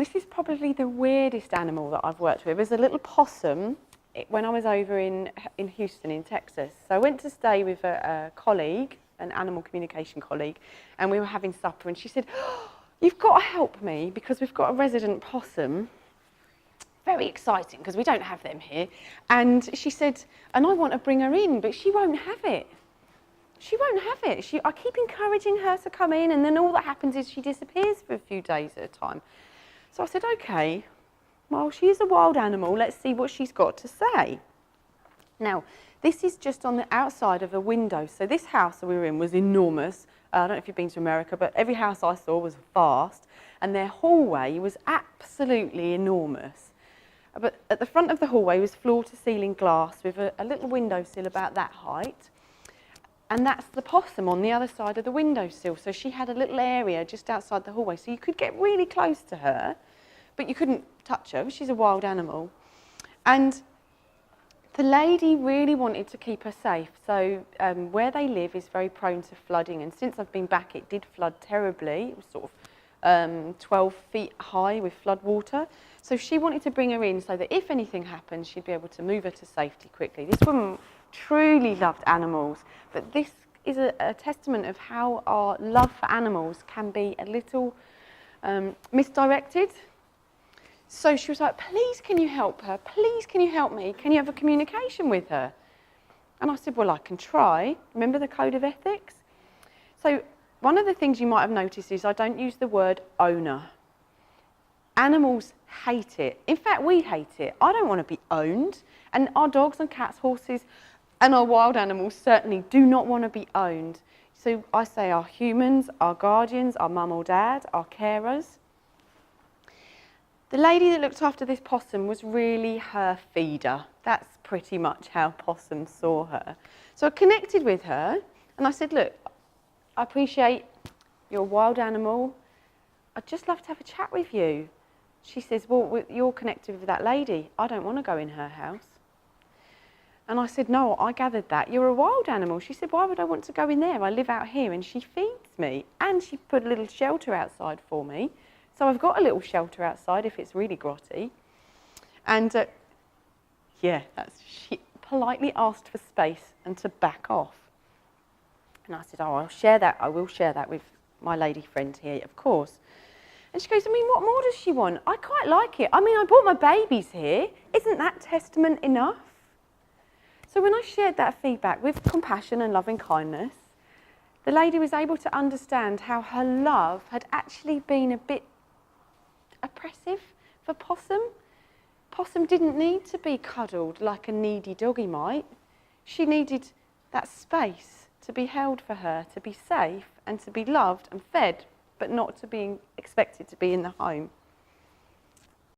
This is probably the weirdest animal that I've worked with. It was a little possum when I was over in Houston in Texas. So I went to stay with a colleague, an animal communication colleague, and we were having supper, and she said, "Oh, you've got to help me because we've got a resident possum." Very exciting because we don't have them here. And she said, and I want to bring her in, but she won't have it. She won't have it. I keep encouraging her to come in, and then all that happens is she disappears for a few days at a time. So I said, okay, well, she's a wild animal. Let's see what she's got to say. Now, this is just on the outside of a window. So this house that we were in was enormous. I don't know if you've been to America, but every house I saw was vast. And their hallway was absolutely enormous. But at the front of the hallway was floor-to-ceiling glass with a little windowsill about that height. And that's the possum on the other side of the windowsill. So she had a little area just outside the hallway. So you could get really close to her, but you couldn't touch her. She's a wild animal. And the lady really wanted to keep her safe. So where they live is very prone to flooding. And since I've been back, it did flood terribly. It was sort of 12 feet high with flood water. So she wanted to bring her in so that if anything happened, she'd be able to move her to safety quickly. This woman truly loved animals, but this is a testament of how our love for animals can be a little misdirected. So she was like, please can you help her? Please can you help me? Can you have a communication with her? And I said, well, I can try. Remember the code of ethics? So one of the things you might have noticed is I don't use the word owner. Animals hate it. In fact, we hate it. I don't want to be owned. And our dogs and cats, horses, and our wild animals certainly do not want to be owned. So I say our humans, our guardians, our mum or dad, our carers. The lady that looked after this possum was really her feeder. That's pretty much how Possum saw her. So I connected with her and I said, look, I appreciate you're a wild animal. I'd just love to have a chat with you. She says, well, you're connected with that lady. I don't want to go in her house. And I said, no, I gathered that. You're a wild animal. She said, why would I want to go in there? I live out here and she feeds me. And she put a little shelter outside for me. So I've got a little shelter outside if it's really grotty. And she politely asked for space and to back off. And I said, oh, I'll share that. I will share that with my lady friend here, of course. And she goes, I mean, what more does she want? I quite like it. I mean, I brought my babies here. Isn't that testament enough? So when I shared that feedback with compassion and loving kindness, the lady was able to understand how her love had actually been a bit oppressive for Possum. Possum didn't need to be cuddled like a needy doggy might. She needed that space to be held for her, to be safe and to be loved and fed, but not to be expected to be in the home.